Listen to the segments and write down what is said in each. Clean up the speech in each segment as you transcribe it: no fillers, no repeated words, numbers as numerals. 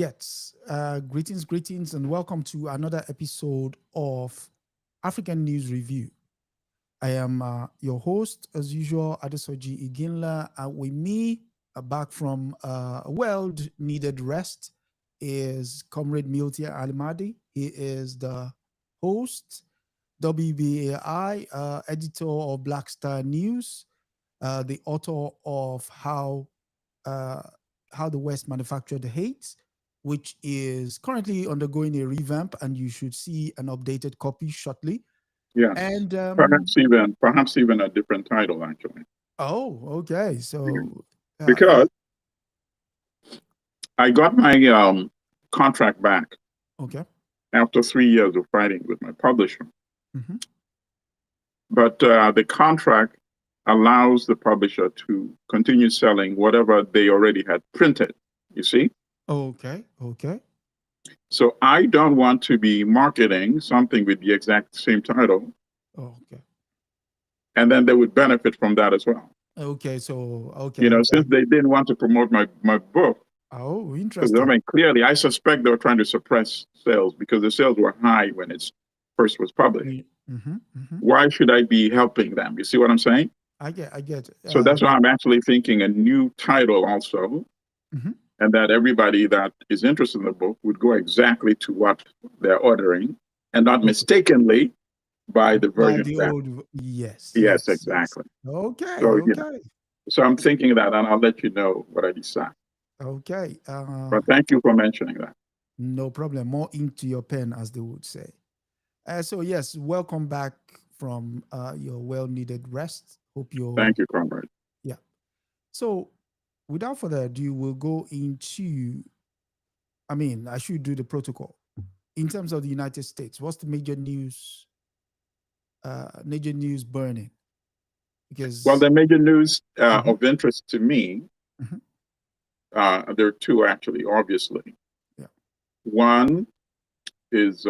Yes, greetings, and welcome to another episode of African News Review. I am your host, as usual, Adesoji Iginla. With me, back from a well-needed rest, is Comrade Milton Allimadi. He is the host, WBAI, editor of Black Star News, the author of uh, How the West Manufactured Hate, which is currently undergoing a revamp, and you should see an updated copy shortly. Yes, And perhaps even a different title actually, oh, okay. So, yeah, because I got my contract back okay. after 3 years of fighting with my publisher. Hmm. But the contract allows the publisher to continue selling whatever they already had printed. You see, Okay, okay, so I don't want to be marketing something with the exact same title, okay, and then they would benefit from that as well. okay. So, You okay. know, since they didn't want to promote my book. Oh, Because I interesting. mean, clearly, I suspect they were trying to suppress sales because the sales were high when it first was published. Mm-hmm, mm-hmm. Why should I be helping them? You see what I'm saying? I get. So that's why Yeah. I'm actually thinking a new title also, Mm-hmm. and that everybody that is interested in the book would go exactly to what they're ordering and not Okay. mistakenly buy the By version the that. old, yes, Yes, yes, yes. exactly. Okay, So, okay, so I'm thinking that, and I'll let you know what I decide. okay. But thank you for mentioning that. No problem. More ink to your pen, as they would say. So yes, welcome back from your well-needed rest. Hope you're Thank you, comrade. yeah. So without further ado, we'll go into. I mean, I should do the protocol in terms of the United States. What's the major news? Major news burning Well, because the major news Mhm, of interest to me, mhm, there are two actually, obviously. yeah, One is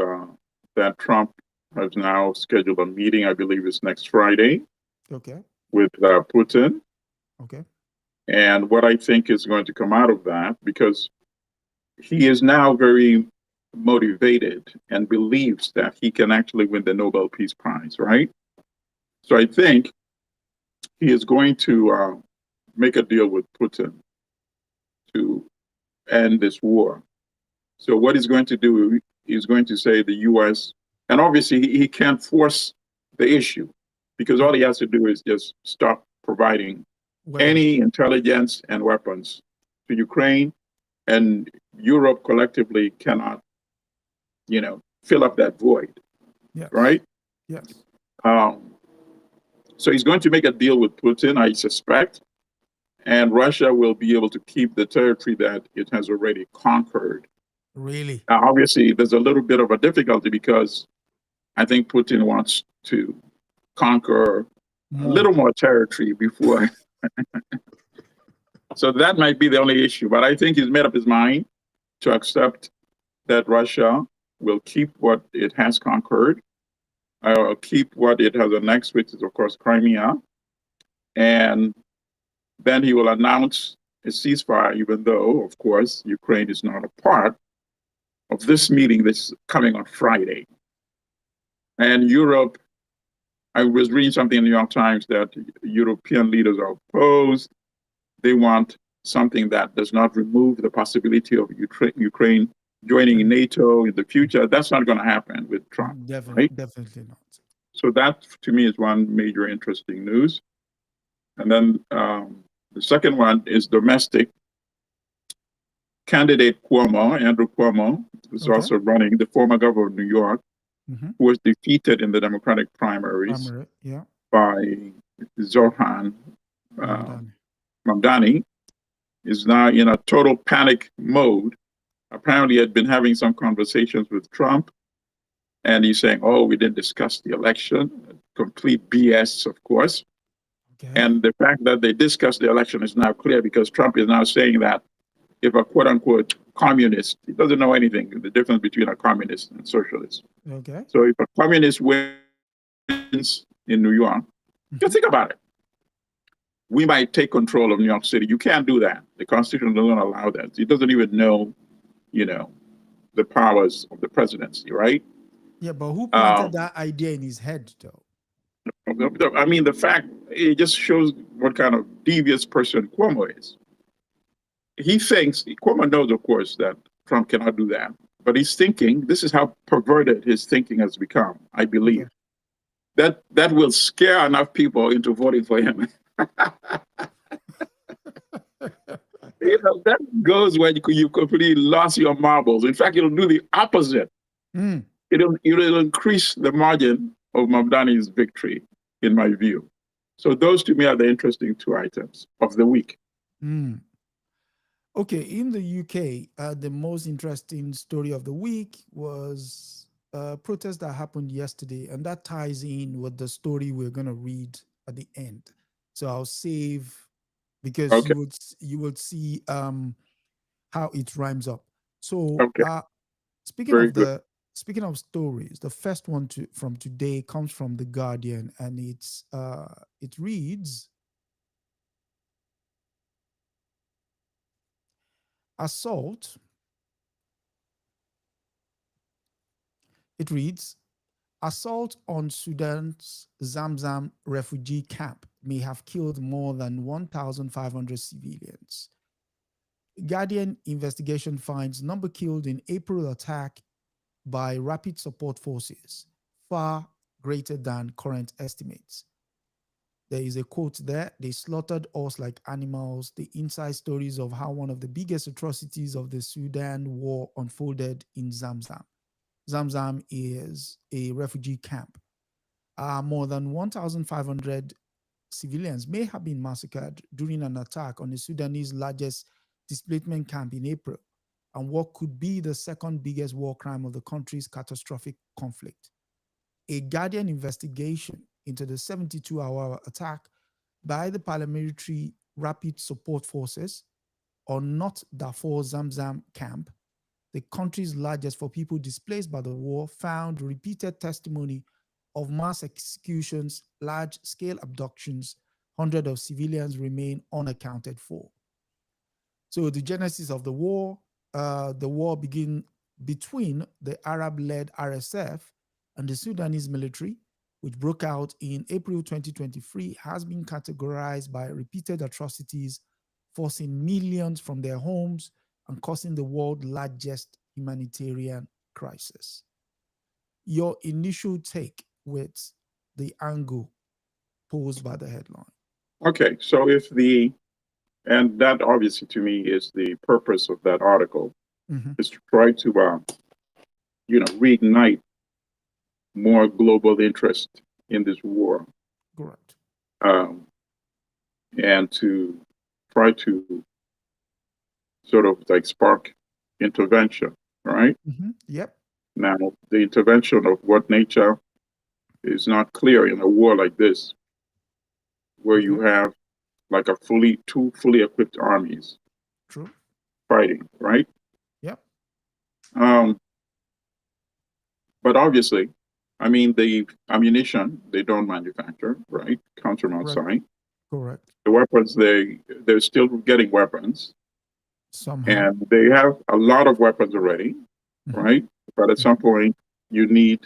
that Trump has now scheduled a meeting, I believe it's next Friday, okay, with Putin. okay, And what I think is going to come out of that, because he is now very motivated and believes that he can actually win the Nobel Peace Prize, right? So I think he is going to make a deal with Putin to end this war. So what he's going to do is going to say the U.S. and obviously he can't force the issue because all he has to do is just stop providing any weapons. intelligence and weapons to Ukraine, and Europe collectively cannot, fill up that void, Yes, right? yes, Um, so he's going to make a deal with Putin, I suspect, and Russia will be able to keep the territory that it has already conquered. really. Now, obviously, there's a little bit of a difficulty because I think Putin wants to conquer a More. little more territory before. So that might be the only issue. But I think he's made up his mind to accept that Russia will keep what it has conquered, keep what it has annexed, which is, of course, Crimea. And then he will announce a ceasefire, even though, of course, Ukraine is not a part of this meeting that's coming on Friday. And Europe, I was reading something in the New York Times that European leaders are opposed. They want something that does not remove the possibility of Ukraine joining NATO in the future. That's not going to happen with Trump, Definitely, right? definitely not. So that, to me, is one major interesting news. And then the second one is domestic. Candidate Cuomo, Andrew Cuomo, who's Okay. also running, the former governor of New York, Mm-hmm. who was defeated in the Democratic primaries Primary, yeah. by Zohan uh, Mamdani. Mamdani, is now in a total panic mode. Apparently, had been having some conversations with Trump, and he's saying, "Oh, we didn't discuss the election." Complete BS, of course. Okay. And the fact that they discussed the election is now clear because Trump is now saying that if a quote unquote communist, he doesn't know anything, the difference between a communist and socialist. Okay. So if a communist wins in New York, just think about it. Mm-hmm. We might take control of New York City. You can't do that. The Constitution doesn't allow that. He doesn't even know the powers of the presidency, right? Yeah, but who planted Um, that idea in his head, though? I mean, the fact, it just shows what kind of devious person Cuomo is. Cuomo knows, of course, that Trump cannot do that, but he's thinking, this is how perverted his thinking has become, I believe. Okay. That will scare enough people into voting for him. That goes when you completely lost your marbles. In fact, it'll do the opposite. Mm. It'll increase the margin of Mamdani's victory, in my view. So those to me are the interesting two items of the week. Mm. Okay, in the UK, the most interesting story of the week was a protest that happened yesterday, and that ties in with the story we're going to read at the end. So I'll save, because Okay. you would see how it rhymes up. So Okay. speaking Very of good. stories, the first one from today comes from the Guardian, and it reads, assault. It reads, assault on Sudan's Zamzam refugee camp may have killed more than 1,500 civilians. Guardian investigation finds number killed in April attack by rapid support forces far greater than current estimates. There is a quote there: they slaughtered us like animals. The inside stories of how one of the biggest atrocities of the Sudan war unfolded in Zamzam. Zamzam is a refugee camp. More than 1,500 civilians may have been massacred during an attack on the Sudanese largest displacement camp in April, and what could be the second biggest war crime of the country's catastrophic conflict. A Guardian investigation into the 72-hour attack by the paramilitary Rapid Support Forces on North Darfur Zamzam camp, the country's largest for people displaced by the war, found repeated testimony of mass executions, large-scale abductions. Hundreds of civilians remain unaccounted for. So the genesis of the war began between the Arab-led RSF and the Sudanese military, which broke out in April 2023, has been categorized by repeated atrocities, forcing millions from their homes and causing the world's largest humanitarian crisis. Your initial take with the angle posed by the headline. Okay. So and that obviously to me is the purpose of that article, is to try to, reignite more global interest in this war. Correct. And to try to sort of like spark intervention, right? Yep. Now, the intervention of what nature is not clear in a war like this, where you have like two fully equipped armies True. fighting, right? Yep. But obviously, I mean, the ammunition they don't manufacture, right? Comes from Correct. outside. Correct. The weapons, they're still getting weapons, Somehow. and they have a lot of weapons already, right? But at some point, you need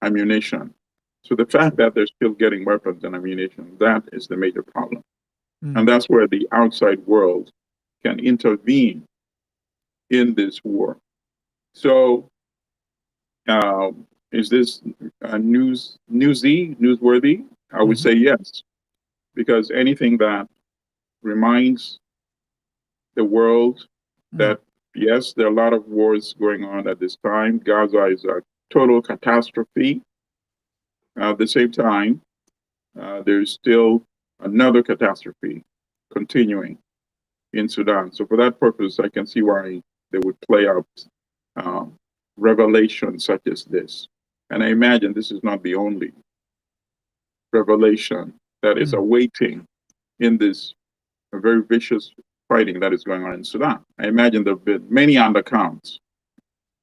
ammunition. So the fact that they're still getting weapons and ammunition, that is the major problem. And that's where the outside world can intervene in this war. So, is this newsworthy? I would say yes, because anything that reminds the world that yes, there are a lot of wars going on at this time. Gaza is a total catastrophe. At the same time, there's still another catastrophe continuing in Sudan. So for that purpose, I can see why they would play up revelations such as this. And I imagine this is not the only revelation that is awaiting in this very vicious fighting that is going on in Sudan. I imagine there have been many undercounts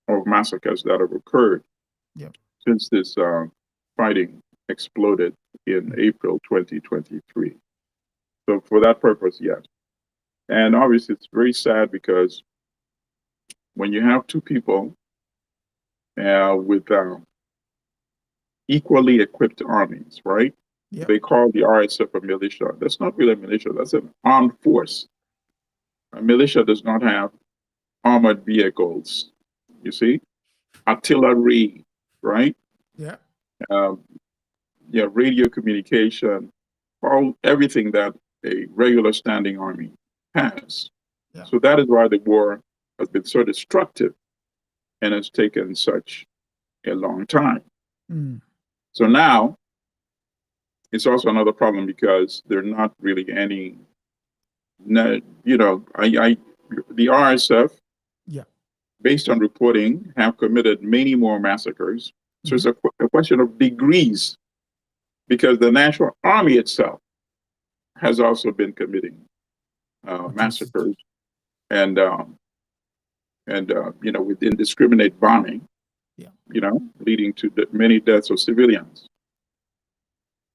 of massacres that have occurred since this fighting exploded in April 2023. So for that purpose, yes. And obviously, it's very sad because when you have two people with equally equipped armies, right? Yep. They call the RSF a militia. That's not really a militia. That's an armed force. A militia does not have armored vehicles. You see, artillery, right? Yeah. Um, yeah, radio communication, everything that a regular standing army has. Yeah. So that is why the war has been so destructive and has taken such a long time. Mm. So now it's also another problem because there are not really any, you know, the RSF, Yeah. based on reporting, have committed many more massacres. So Mm-hmm. it's a question of degrees because the National Army itself has also been committing massacres and you know, with indiscriminate bombing, yeah, you know, leading to many deaths of civilians.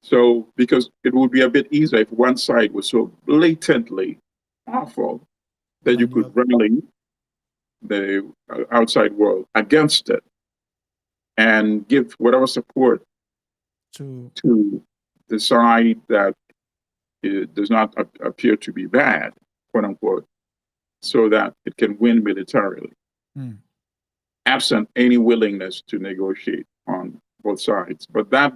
So, because it would be a bit easier if one side was so blatantly awful that you could rally the outside world against it and give whatever support to the side that it does not appear to be bad, quote unquote, so that it can win militarily, absent any willingness to negotiate on both sides. But that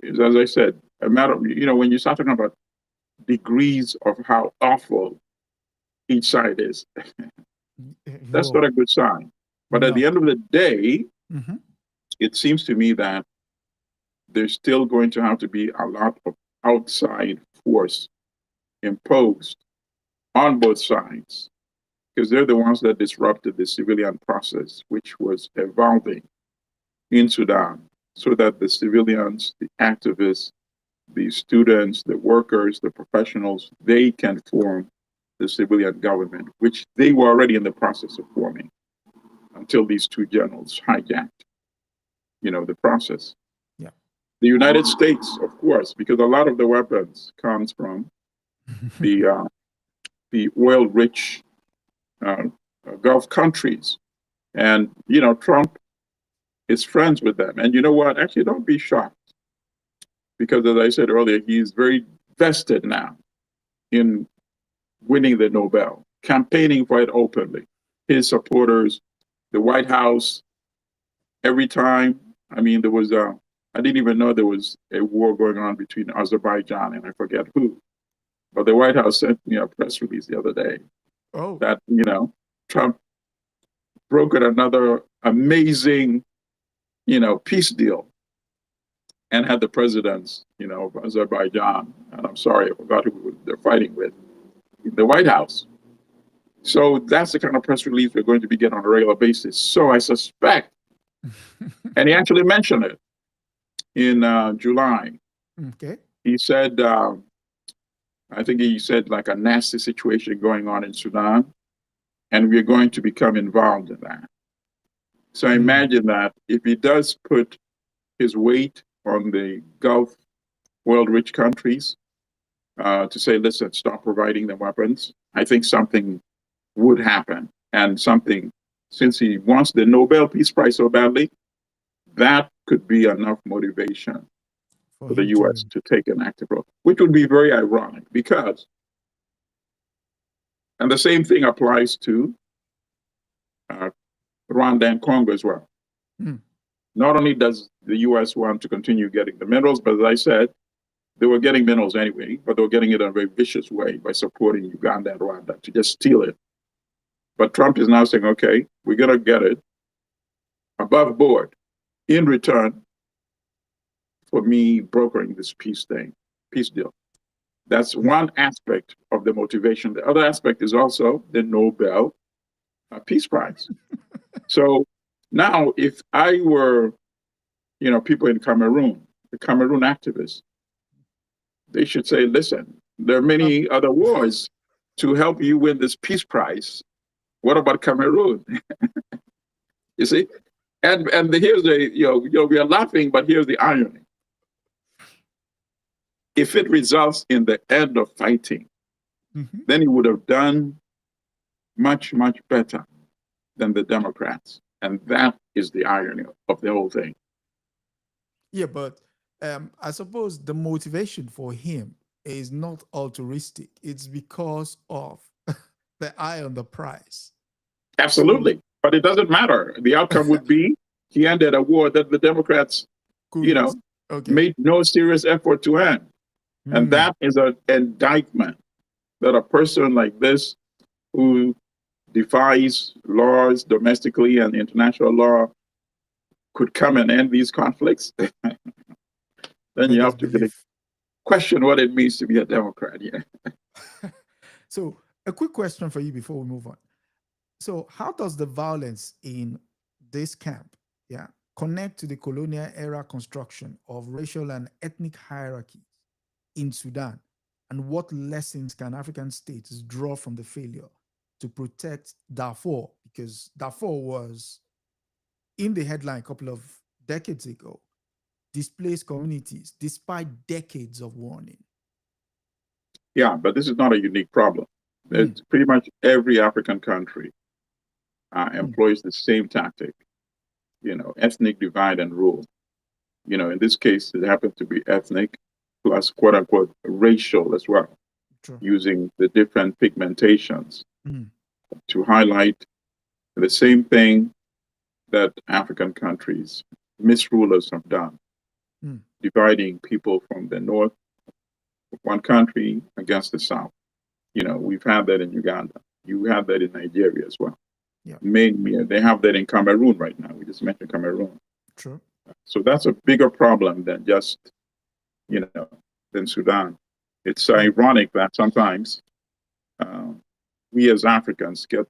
is, as I said, a matter of, you know, when you start talking about degrees of how awful each side is, that's not a good sign. But at the end of the day, it seems to me that there's still going to have to be a lot of outside force imposed on both sides, because they're the ones that disrupted the civilian process, which was evolving in Sudan, so that the civilians, the activists, the students, the workers, the professionals, they can form the civilian government, which they were already in the process of forming until these two generals hijacked, you know, the process. Yeah. The United States, of course, because a lot of the weapons comes from the oil-rich Gulf countries, and you know, Trump is friends with them. And you know what? Actually, don't be shocked, because as I said earlier, he's very vested now in winning the Nobel, campaigning for it openly. His supporters, the White House, every time. I mean, there was I didn't even know there was a war going on between Azerbaijan and I forget who. But the White House sent me a press release the other day that, you know, Trump brokered another amazing, you know, peace deal and had the presidents, you know, of Azerbaijan, and I'm sorry, I forgot who they're fighting with, in the White House. So that's the kind of press release we're going to be getting on a regular basis. So I suspect, and he actually mentioned it in July. Okay. He said, I think he said like a nasty situation going on in Sudan, and we're going to become involved in that. So imagine that if he does put his weight on the Gulf world-rich countries to say, listen, stop providing them weapons, I think something would happen. And something, since he wants the Nobel Peace Prize so badly, that could be enough motivation for the U.S. to take an active role, which would be very ironic because, and the same thing applies to Rwanda and Congo as well. Not only does the U.S. want to continue getting the minerals, but as I said, they were getting minerals anyway, but they were getting it in a very vicious way by supporting Uganda and Rwanda to just steal it. But Trump is now saying, okay, we're going to get it above board in return for me brokering this peace deal. That's one aspect of the motivation. The other aspect is also the Nobel Peace Prize. So now, if I were, you know, people in Cameroon, the Cameroon activists, they should say, listen, there are many other wars to help you win this peace prize. What about Cameroon? You see? And here's the, you know, we are laughing, but here's the irony. If it results in the end of fighting, then he would have done much, much better than the Democrats. And that is the irony of the whole thing. Yeah, but I suppose the motivation for him is not altruistic. It's because of the eye on the prize. Absolutely. But it doesn't matter. The outcome would be he ended a war that the Democrats, you know, made no serious effort to end. And that is an indictment that a person like this, who defies laws domestically and international law, could come and end these conflicts. Then you have to really question what it means to be a Democrat. Yeah. So a quick question for you before we move on. So how does the violence in this camp, connect to the colonial era construction of racial and ethnic hierarchies in Sudan? And what lessons can African states draw from the failure to protect Darfur? Because Darfur was in the headline a couple of decades ago, displaced communities despite decades of warning. Yeah, but this is not a unique problem. It's pretty much every African country employs the same tactic, ethnic divide and rule. In this case, it happens to be ethnic plus quote unquote racial as well, using the different pigmentations to highlight the same thing that African countries, misrulers have done, dividing people from the north of one country against the south. We've had that in Uganda. You have that in Nigeria as well. Yeah. They have that in Cameroon right now. We just mentioned Cameroon. True. So that's a bigger problem than just, than Sudan. It's ironic that sometimes we as Africans get,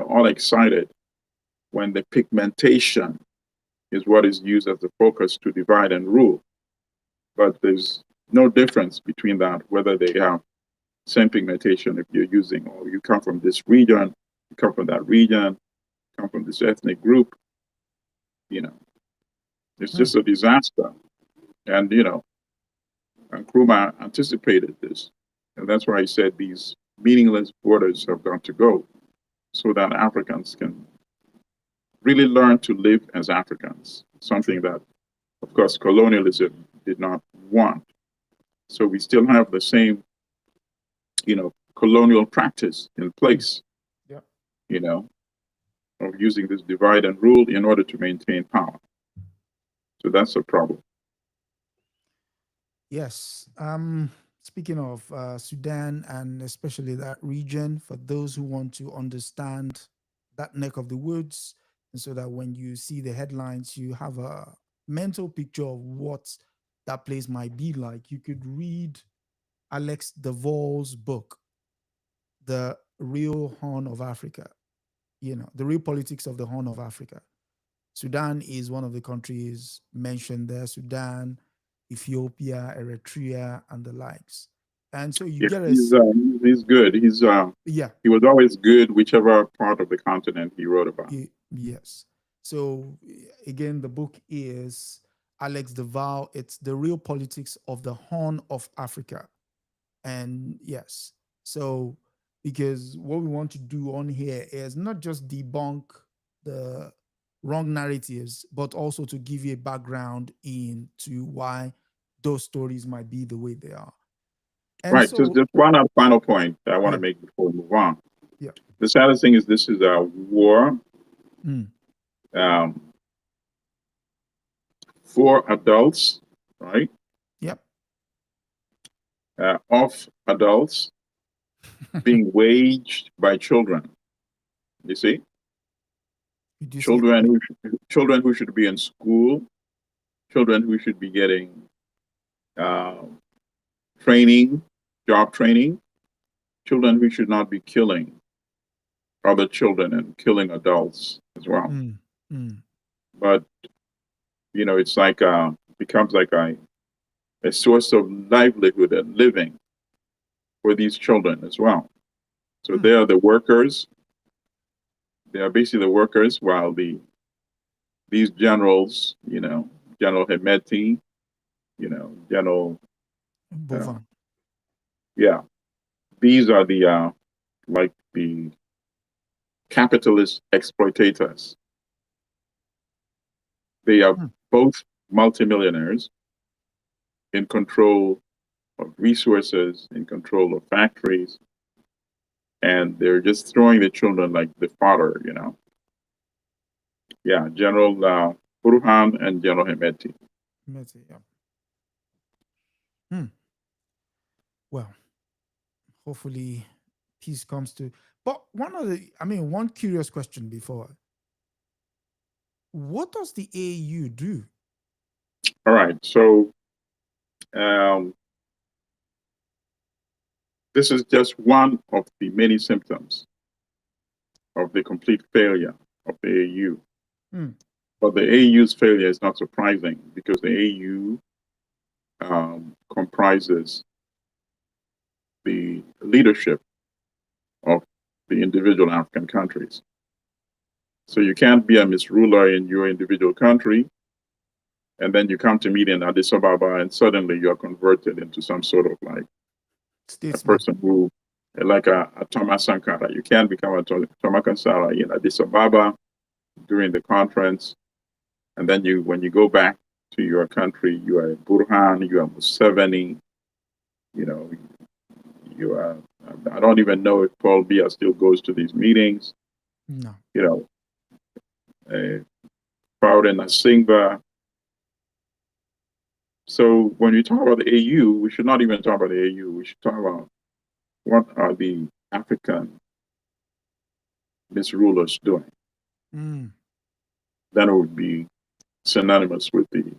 all excited when the pigmentation is what is used as the focus to divide and rule. But there's no difference between that, whether they have same pigmentation if you're using, or you come from this region, you come from that region, come from this ethnic group, it's just a disaster. And, and Nkrumah anticipated this. And that's why he said these meaningless borders have got to go so that Africans can really learn to live as Africans, something that, of course, colonialism did not want. So we still have the same, colonial practice in place, of using this divide and rule in order to maintain power. So that's a problem. Yes. Speaking of Sudan and especially that region, for those who want to understand that neck of the woods, and so that when you see the headlines, you have a mental picture of what that place might be like, you could read Alex Duvall's book, The Real Horn of Africa, the real politics of the Horn of Africa. Sudan is one of the countries mentioned there, Sudan, Ethiopia, Eritrea, and the likes. And so you get he's good. He was always good, whichever part of the continent he wrote about. Yes. So again, the book is Alex Duvall. It's The Real Politics of the Horn of Africa. And yes, so because what we want to do on here is not just debunk the wrong narratives, but also to give you a background into why those stories might be the way they are. And right. So, just one final point that I want to make before we move on. Yeah. The saddest thing is this is a war for adults, right? Yep. Of adults being waged by children. You see? Children who should be in school, children who should be getting training, job training, children who should not be killing other children and killing adults as well. But it's like becomes like a source of livelihood and living for these children as well. So they are the workers. They are basically the workers, while these generals, General Hemeti, General Bovan. These are the like the capitalist exploitators. They are both multimillionaires in control of resources, in control of factories, and they're just throwing the children like the fodder, you know. Yeah, General Burhan and General Hemeti. Yeah. Well, hopefully peace comes to. But one curious question before. What does the AU do? All right, so this is just one of the many symptoms of the complete failure of the AU. But the AU's failure is not surprising because the AU comprises the leadership of the individual African countries. So you can't be a misruler in your individual country, and then you come to meet in Addis Ababa, and suddenly you're converted into some sort of like a person who, like a Thomas Sankara. You can't become a Thomas Sankara in Addis Ababa during the conference, and then when you go back to your country, you are Burhan, you are Museveni, you know, you are. I don't even know if Paul Biya still goes to these meetings. No. You know, Faure Nasingba. So when we talk about the AU, we should not even talk about the AU. We should talk about what are the African misrulers doing. Then it would be synonymous with the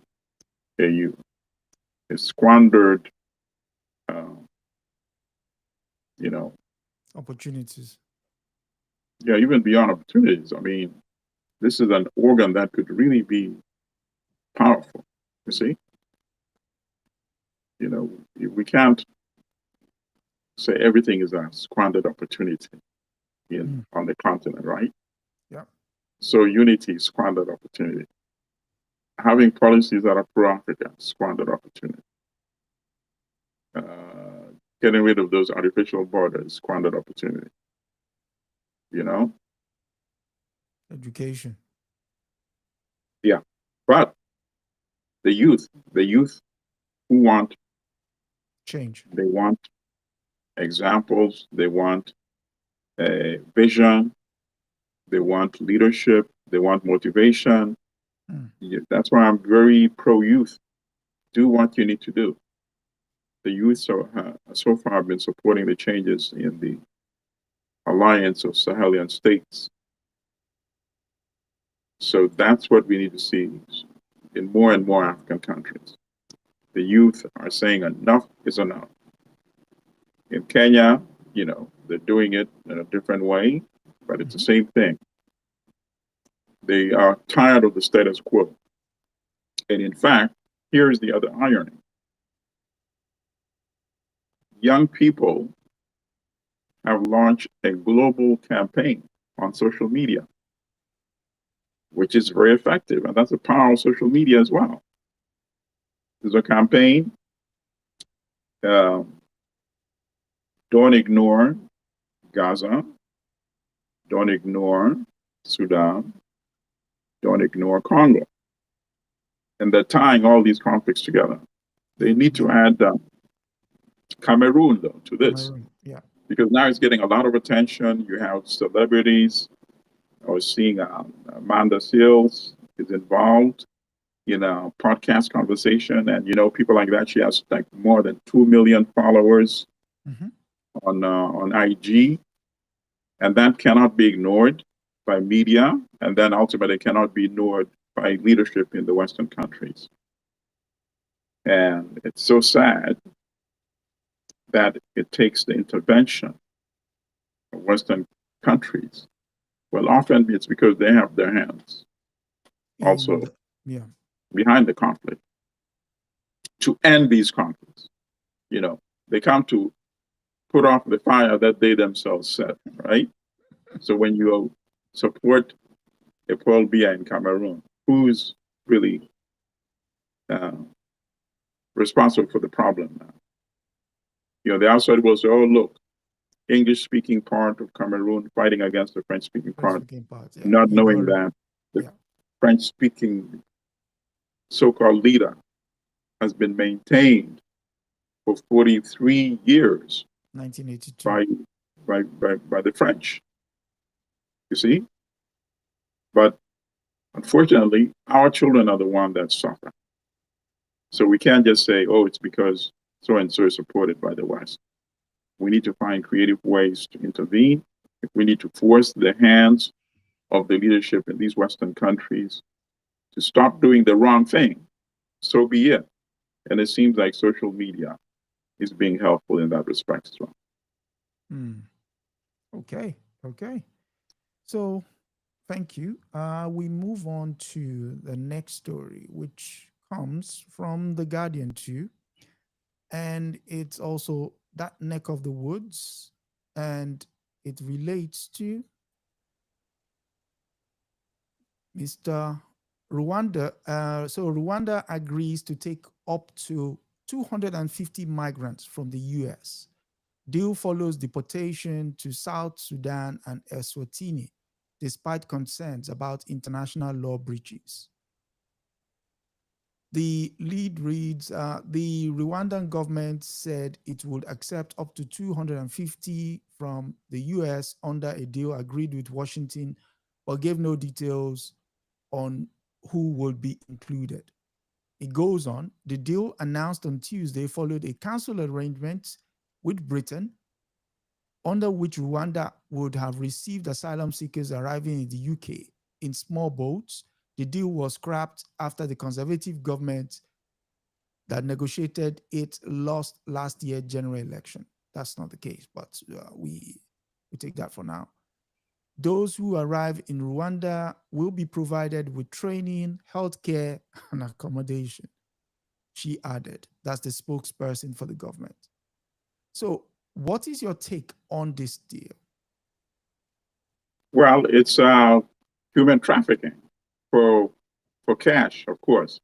AU. It's squandered, you know, opportunities. Yeah, even beyond opportunities. I mean, this is an organ that could really be powerful. You see, you know, we can't say everything is a squandered opportunity on the continent, right? Yeah. So unity is squandered opportunity. Having policies that are pro-Africa, squandered opportunity. Getting rid of those artificial borders, squandered opportunity. You know? Education. Yeah. But the youth who want change. They want examples, they want a vision, they want leadership, they want motivation. That's why I'm very pro-youth. Do what you need to do. The youth so far have been supporting the changes in the alliance of Sahelian states. So that's what we need to see in more and more African countries. The youth are saying enough is enough. In Kenya, you know, they're doing it in a different way, but it's the same thing. They are tired of the status quo. And in fact, here is the other irony. Young people have launched a global campaign on social media, which is very effective. And that's the power of social media as well. There's a campaign, don't ignore Gaza, don't ignore Sudan, don't ignore Congo. And they're tying all these conflicts together. They need to add Cameroon, though, to this. Cameroon, yeah. Because now it's getting a lot of attention. You have celebrities. I was seeing Amanda Seales is involved in a podcast conversation. And, you know, people like that, she has like more than 2 million followers on IG. And that cannot be ignored by media. And then ultimately cannot be ignored by leadership in the Western countries. And it's so sad that it takes the intervention of Western countries. Well, often it's because they have their hands also behind the conflict to end these conflicts. You know, they come to put off the fire that they themselves set, right? So when you support a Paul Biya in Cameroon, who's really responsible for the problem now? You know, the outside will say, oh, look, English-speaking part of Cameroon fighting against the French-speaking part, Yeah, not knowing that the yeah. French-speaking so-called leader has been maintained for 43 years 1982. by the French. You see? But unfortunately, our children are the ones that suffer. So we can't just say, oh, it's because so and so is supported by the West. We need to find creative ways to intervene. If we need to force the hands of the leadership in these Western countries to stop doing the wrong thing, so be it. And it seems like social media is being helpful in that respect as well. Okay. So thank you. We move on to the next story, which comes from The Guardian too. And it's also that neck of the woods, and it relates to Mr. Rwanda. So Rwanda agrees to take up to 250 migrants from the US. Deal follows deportation to South Sudan and Eswatini, despite concerns about international law breaches. The lead reads, the Rwandan government said it would accept up to 250 from the US under a deal agreed with Washington, but gave no details on who would be included. It goes on, the deal announced on Tuesday followed a council arrangement with Britain, under which Rwanda would have received asylum seekers arriving in the UK in small boats. The deal was scrapped after the conservative government that negotiated it lost last year's general election. That's not the case, but we take that for now. Those who arrive in Rwanda will be provided with training, healthcare, and accommodation, she added. That's the spokesperson for the government. So, what is your take on this deal? Well, it's human trafficking for cash, of course.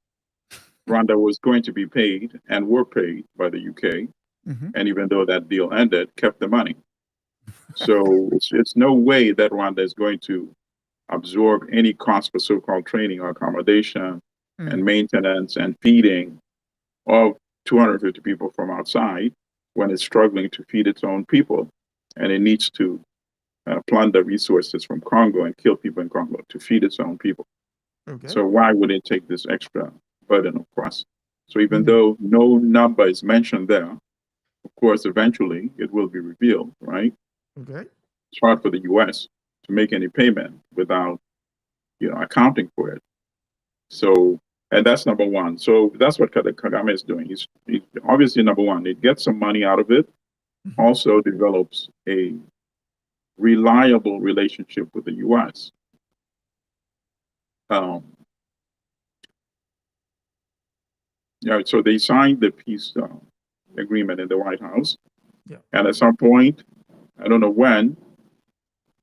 Rwanda was going to be paid and were paid by the UK, and even though that deal ended, kept the money. So it's no way that Rwanda is going to absorb any cost for so-called training or accommodation and maintenance and feeding of 250 people from outside when it's struggling to feed its own people, and it needs to plunder resources from Congo and kill people in Congo to feed its own people. Okay. So why would it take this extra burden of cost? So even though no number is mentioned there, of course, eventually it will be revealed, right? Okay. It's hard for the U.S. to make any payment without, accounting for it. So, and that's number one. So that's what Kagame is doing. He's obviously, number one, it gets some money out of it, also develops a reliable relationship with the U.S. So they signed the peace agreement in the White House. Yeah. And at some point, I don't know when,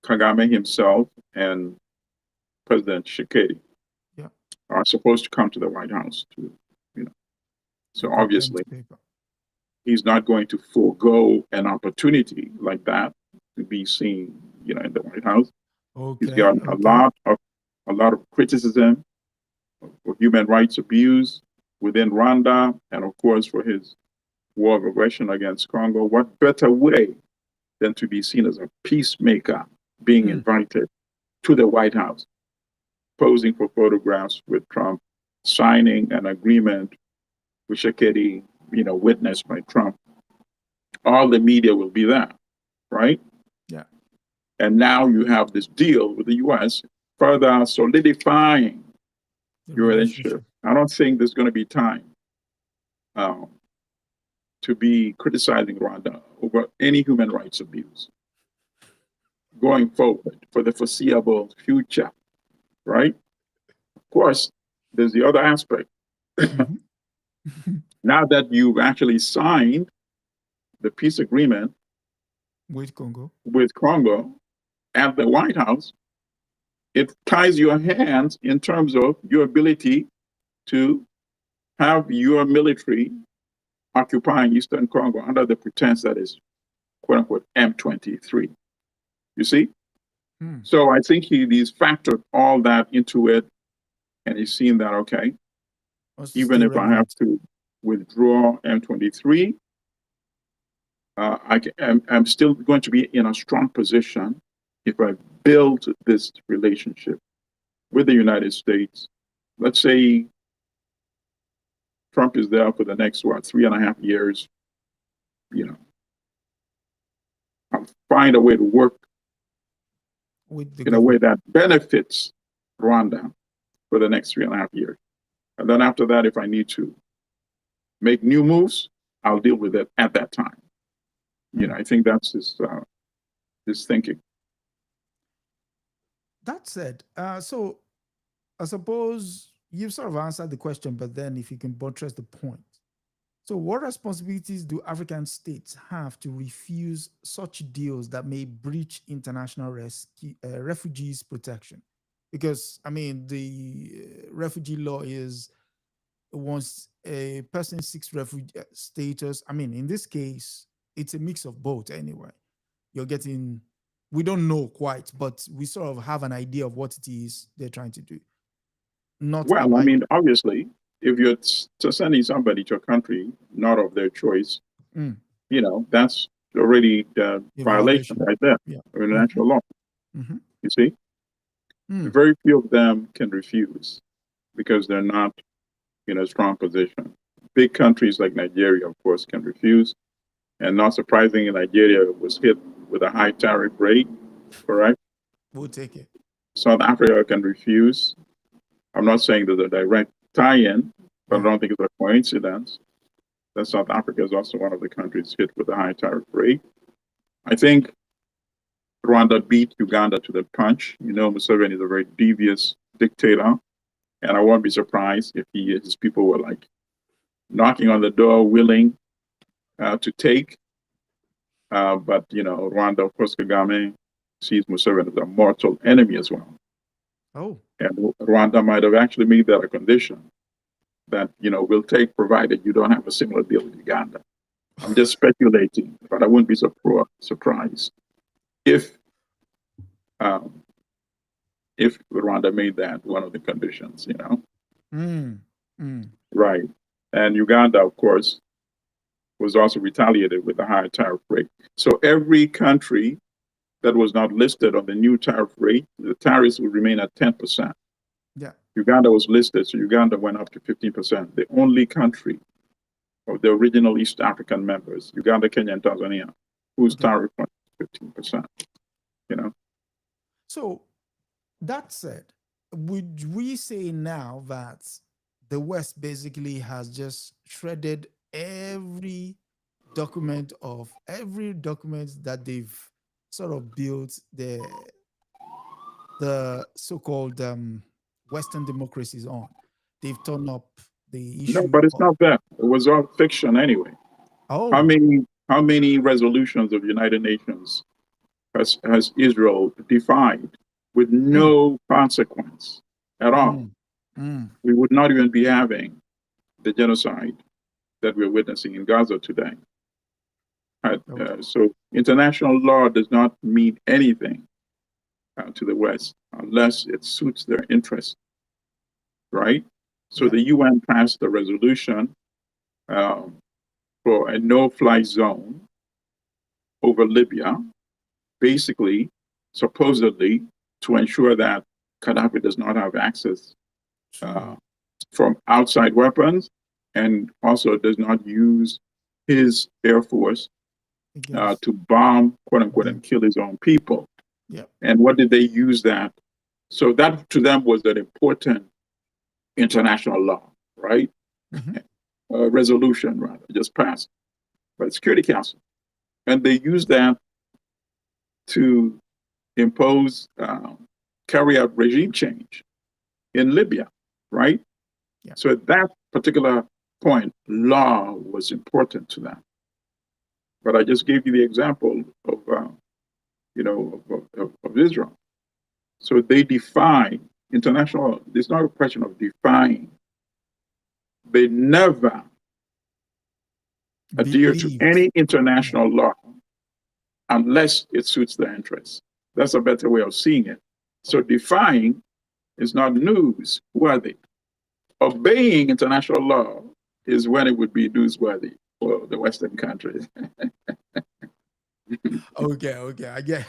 Kagame himself and President Tshisekedi are supposed to come to the White House to, So obviously, he's not going to forego an opportunity like that to be seen, in the White House. Okay. He's got a lot of criticism for human rights abuse within Rwanda, and of course for his war of aggression against Congo. What better way than to be seen as a peacemaker, being invited to the White House, posing for photographs with Trump, signing an agreement with Tshisekedi, witnessed by Trump. All the media will be there, right? Yeah. And now you have this deal with the U.S. further solidifying your relationship. I don't think there's going to be time to be criticizing Rwanda over any human rights abuse going forward for the foreseeable future, right? Of course, there's the other aspect. Now that you've actually signed the peace agreement with Congo at the White House, it ties your hands in terms of your ability to have your military occupying Eastern Congo under the pretense that is quote unquote M23. You see? Hmm. So I think he's factored all that into it, and he's seen that, okay, even if I have to withdraw M23, I'm still going to be in a strong position if I build this relationship with the United States. Let's say Trump is there for the next, 3.5 years, I'll find a way to work in a way that benefits Rwanda for the next 3.5 years. And then after that, if I need to make new moves, I'll deal with it at that time. I think that's his thinking. That said, so I suppose you've sort of answered the question, but then if you can buttress the point. So what responsibilities do African states have to refuse such deals that may breach international refugees protection? Because, I mean, the refugee law is once a person seeks refugee status, I mean, in this case, it's a mix of both anyway. You're getting, we don't know quite, but we sort of have an idea of what it is they're trying to do. Well, I mean, obviously, if you're sending somebody to a country not of their choice, that's already a violation right there of international law. You see? Very few of them can refuse because they're not in a strong position. Big countries like Nigeria, of course, can refuse. And not surprisingly, Nigeria was hit with a high tariff rate, correct? We'll take it. South Africa can refuse. I'm not saying there's a direct tie-in, but I don't think it's a coincidence that South Africa is also one of the countries hit with a high tariff rate. I think Rwanda beat Uganda to the punch. Museveni is a very devious dictator, and I won't be surprised if his people were like knocking on the door, willing to take. But Rwanda, of course, Kagame sees Museveni as a mortal enemy as well. Oh. And Rwanda might have actually made that a condition that, we'll take provided you don't have a similar deal with Uganda. I'm just speculating, but I wouldn't be surprised if Rwanda made that one of the conditions, Right. And Uganda, of course, was also retaliated with a higher tariff rate. So every country that was not listed on the new tariff rate, the tariffs would remain at 10%. Yeah. Uganda was listed, so Uganda went up to 15%. The only country of the original East African members, Uganda, Kenya, and Tanzania, whose tariff went 15%. So that said, would we say now that the West basically has just shredded every document that they've sort of built the so-called Western democracies on? They've torn up the issue. No, but it's not that. It was all fiction anyway. Oh. How many resolutions of the United Nations has Israel defied with no consequence at all? We would not even be having the genocide that we're witnessing in Gaza today. So international law does not mean anything to the West unless it suits their interests, right? So the UN passed a resolution for a no-fly zone over Libya, basically, supposedly, to ensure that Gaddafi does not have access from outside weapons, and also does not use his air force to bomb, quote unquote, and kill his own people. And what did they use that? So that to them was an important international law, right? Resolution, rather, just passed by the Security Council. And they used that to impose, carry out regime change in Libya, right? So at that particular point, law was important to them. But I just gave you the example of, of Israel. So they defy international. It's not a question of defying. They never adhere to any international law unless it suits their interests. That's a better way of seeing it. So defying is not newsworthy. Obeying international law is when it would be newsworthy for the Western countries. Okay. I get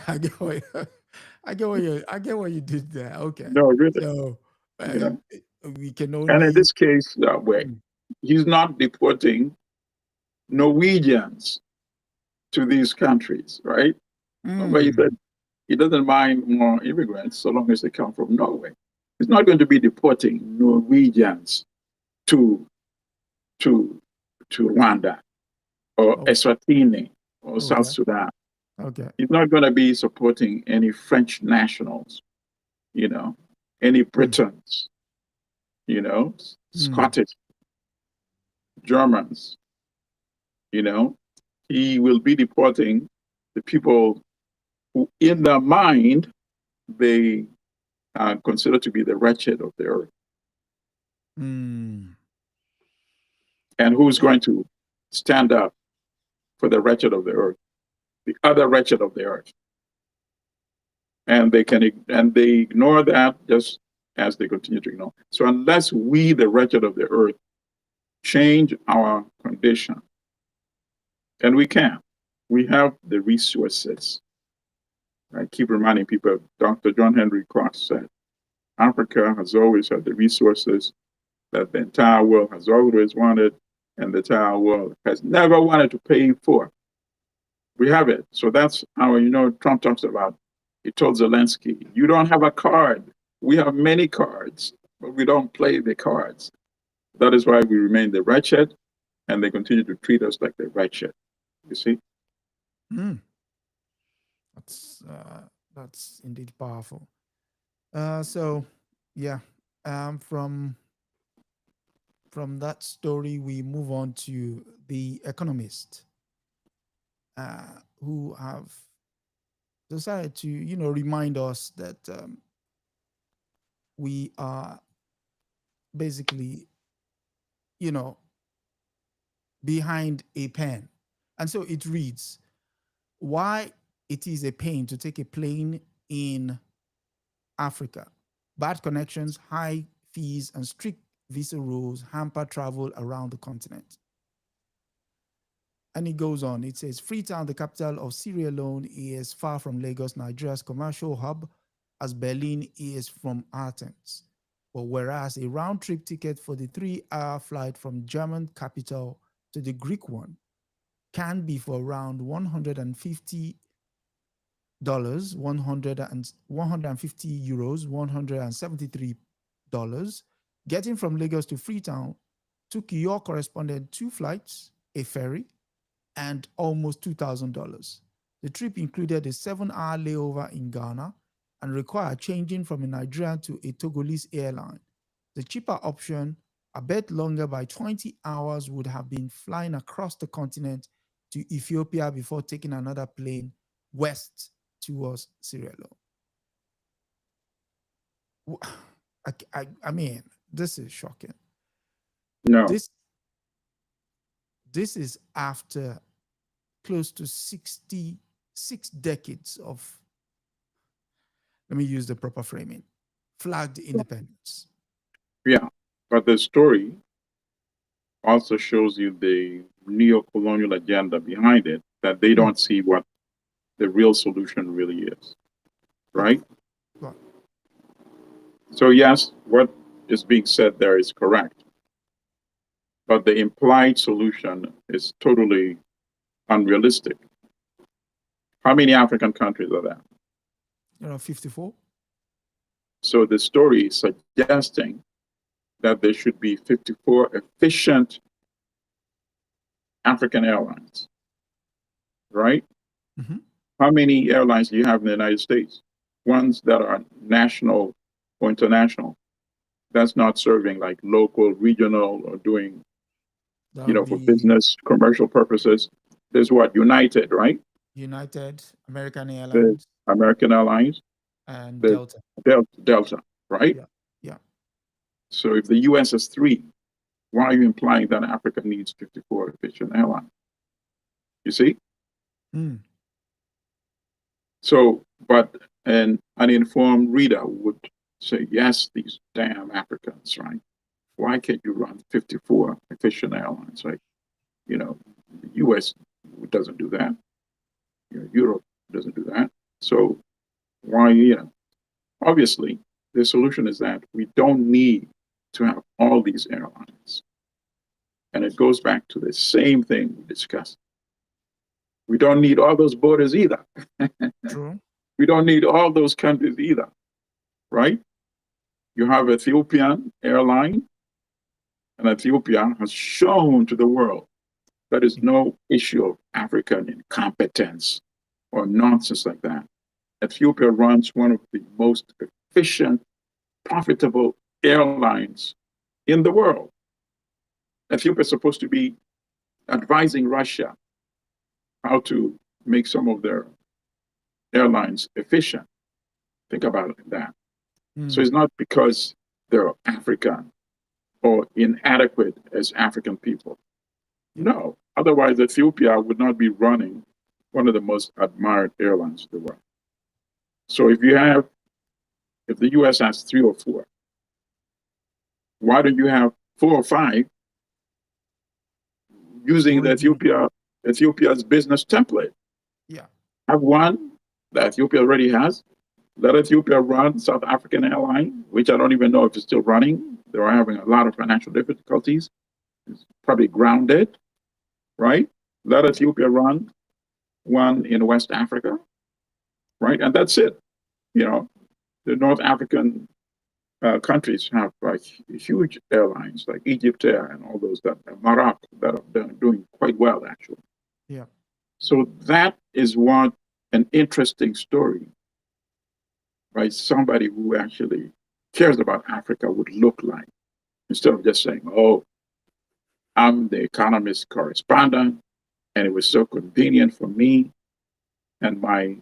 what you did there. Okay. No, really. So You know? we can And in only. this case, wait, he's not deporting Norwegians to these countries, right? But he said he doesn't mind more immigrants so long as they come from Norway. He's not going to be deporting Norwegians to Rwanda or Eswatini or South Sudan. Okay. He's not going to be supporting any French nationals, any Britons, Scottish, Germans, He will be deporting the people who, in their mind, they consider to be the wretched of the earth. And who's going to stand up for the wretched of the earth, the other wretched of the earth? And they ignore that just as they continue to ignore. So unless we, the wretched of the earth, change our condition, and we can, we have the resources. I keep reminding people, Dr. John Henry Clark said, Africa has always had the resources that the entire world has always wanted, and the entire world has never wanted to pay for. We have it. So that's how, Trump talks about, he told Zelensky, you don't have a card. We have many cards, but we don't play the cards. That is why we remain the wretched, and they continue to treat us like the wretched. You see? That's indeed powerful. So, yeah, from that story, we move on to The Economist, who have decided to, remind us that we are basically, behind a pen. And so it reads, why it is a pain to take a plane in Africa. Bad connections, high fees, and strict visa rules hamper travel around the continent. And it goes on. It says, Freetown, the capital of Sierra Leone, is far from Lagos, Nigeria's commercial hub, as Berlin is from Athens. But whereas a round-trip ticket for the 3-hour flight from German capital to the Greek one can be for around $150, 150 euros, $173. Getting from Lagos to Freetown took your correspondent 2 flights, a ferry, and almost $2,000. The trip included a 7-hour layover in Ghana and required changing from a Nigerian to a Togolese airline. The cheaper option, a bit longer by 20 hours, would have been flying across the continent to Ethiopia before taking another plane west towards Sierra Leone. I mean, this is shocking. No. This is after close to 66 decades of, let me use the proper framing, flagged independence. Yeah, but the story also shows you the neo-colonial agenda behind it, that they don't see what the real solution really is, right? Right. So yes, what is being said there is correct, but the implied solution is totally unrealistic. How many African countries are there? 54. So the story is suggesting that there should be 54 efficient African airlines, right? Mm-hmm. How many airlines do you have in the United States? Ones that are national or international. That's not serving like local, regional, or doing, for business, commercial purposes. There's what? United, right? United, American Airlines. There's American Airlines. And There's Delta. Delta, right? Yeah. So if the US has 3, why are you implying that Africa needs 54 efficient airlines? You see? So, but an uninformed reader would say, yes, these damn Africans, right? Why can't you run 54 efficient airlines? Like, you know, the US doesn't do that. You know, Europe doesn't do that. So why, obviously the solution is that we don't need to have all these airlines. And it goes back to the same thing we discussed. We don't need all those borders either. True. We don't need all those countries either, right? You have Ethiopian airline, and Ethiopia has shown to the world there is no issue of African incompetence or nonsense like that. Ethiopia runs one of the most efficient, profitable airlines in the world. Ethiopia is supposed to be advising Russia how to make some of their airlines efficient. Think about it like that. So it's not because they're African or inadequate as African people. No, otherwise Ethiopia would not be running one of the most admired airlines in the world. So if the US has 3 or 4, why don't you have 4 or 5 using the Ethiopia's business template? Yeah. Have one that Ethiopia already has. Let Ethiopia run South African airline, which I don't even know if it's still running. They are having a lot of financial difficulties. It's probably grounded, right? Let Ethiopia run one in West Africa, right? And that's it. The North African countries have huge airlines like Egypt Air and all those Morocco that are doing quite well, actually. Yeah. So that is what an interesting story by somebody who actually cares about Africa would look like, instead of just saying, oh, I'm the Economist correspondent, and it was so convenient for me and my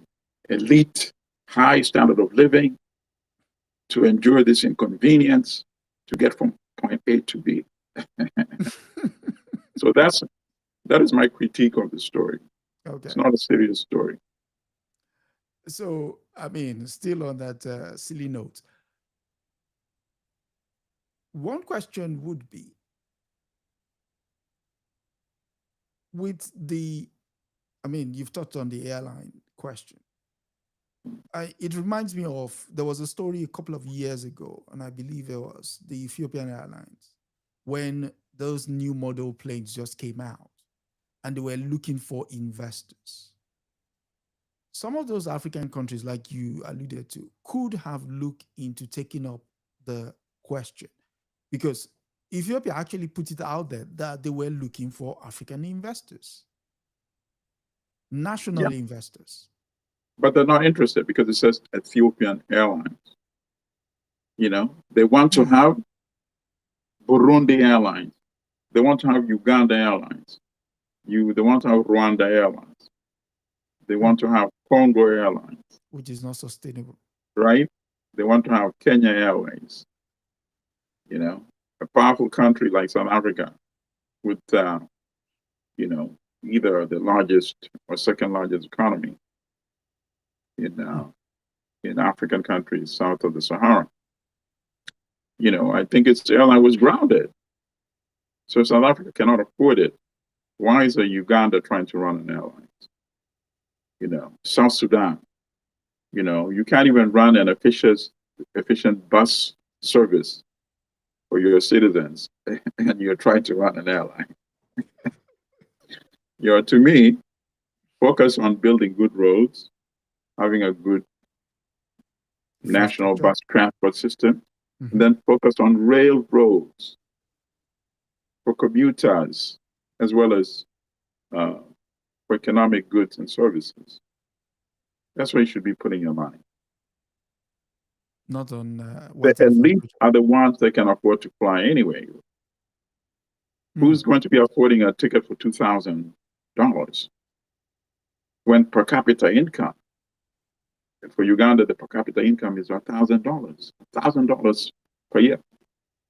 elite high standard of living to endure this inconvenience to get from point A to B. So that is my critique of the story. Okay. It's not a serious story. So, I mean, still on that silly note, one question would be, you've touched on the airline question. It reminds me of, there was a story a couple of years ago, and I believe it was the Ethiopian Airlines, when those new model planes just came out and they were looking for investors. Some of those African countries, like you alluded to, could have looked into taking up the question, because Ethiopia actually put it out there that they were looking for African investors, national investors. But they're not interested because it says Ethiopian Airlines. They want to have Burundi Airlines. They want to have Uganda Airlines. They want to have Rwanda Airlines. They want to have Congo Airlines. Which is not sustainable. Right? They want to have Kenya Airways. A powerful country like South Africa with, either the largest or second largest economy in African countries south of the Sahara. I think its airline was grounded. So South Africa cannot afford it. Why is a Uganda trying to run an airline? South Sudan, you can't even run an efficient bus service for your citizens, and you're trying to run an airline. To me, focus on building good roads, having a good national bus transport system, and then focus on railroads for commuters, as well as for economic goods and services. That's where you should be putting your money. Not on the elite are the ones that can afford to fly anyway. Who's going to be affording a ticket for $2,000 when per capita income? For Uganda, the per capita income is $1,000 per year.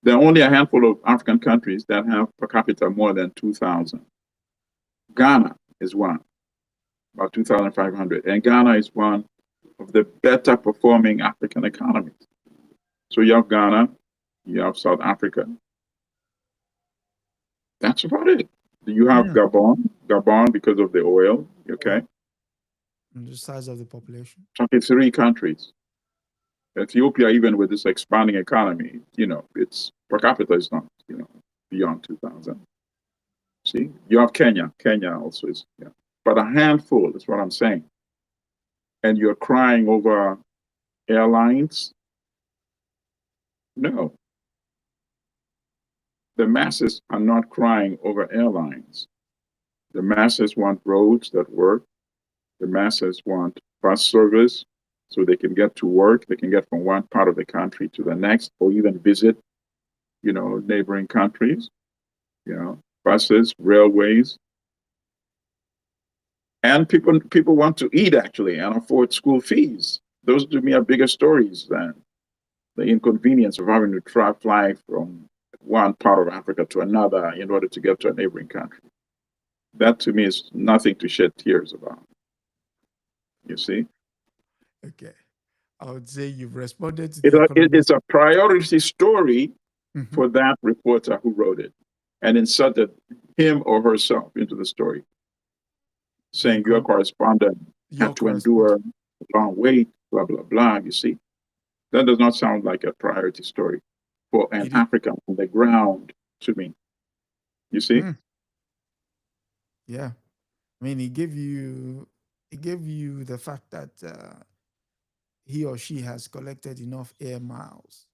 There are only a handful of African countries that have per capita more than 2,000. Ghana is one, about 2,500. And Ghana is one of the better performing African economies. So you have Ghana, you have South Africa. That's about it. You have Gabon because of the oil, okay? And the size of the population. 23 countries. Ethiopia, even with this expanding economy, its per capita is not, beyond 2,000. See, you have Kenya. Kenya also is, but a handful is what I'm saying. And you're crying over airlines? No. The masses are not crying over airlines. The masses want roads that work. The masses want bus service so they can get to work. They can get from one part of the country to the next, or even visit, neighboring countries, buses, railways. And people want to eat, actually, and afford school fees. Those, to me, are bigger stories than the inconvenience of having to fly from one part of Africa to another in order to get to a neighboring country. That, to me, is nothing to shed tears about. You see? Okay. I would say you've responded to the It's a priority story for that reporter who wrote it and inserted him or herself into the story, saying your correspondent had to endure a long wait, blah, blah, blah. You see? That does not sound like a priority story for an African on the ground to me. You see? Yeah. I mean, he gave you the fact that he or she has collected enough air miles,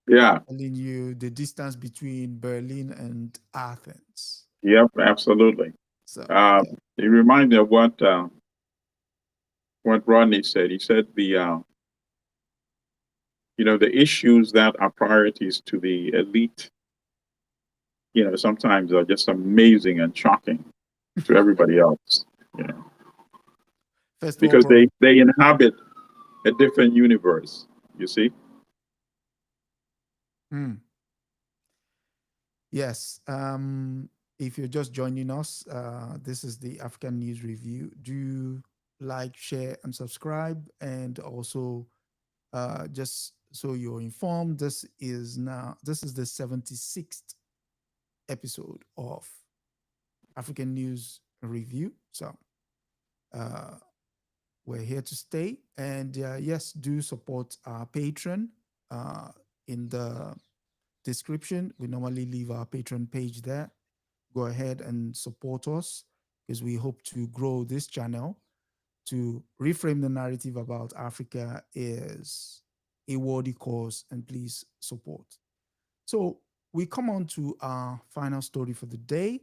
Yeah. telling you the distance between Berlin and Athens. Yep, absolutely. So it reminds me of what Rodney said. He said the issues that are priorities to the elite, sometimes are just amazing and shocking to everybody else, because they inhabit a different universe, you see? Yes. If you're just joining us, this is the African News Review. Do like, share, and subscribe. And also, just so you're informed, this is the 76th episode of African News Review. So we're here to stay. And yes, do support our patron. In the description, we normally leave our patron page there. Go ahead and support us, because we hope to grow this channel to reframe the narrative about Africa is a worthy cause, and please support. So we come on to our final story for the day,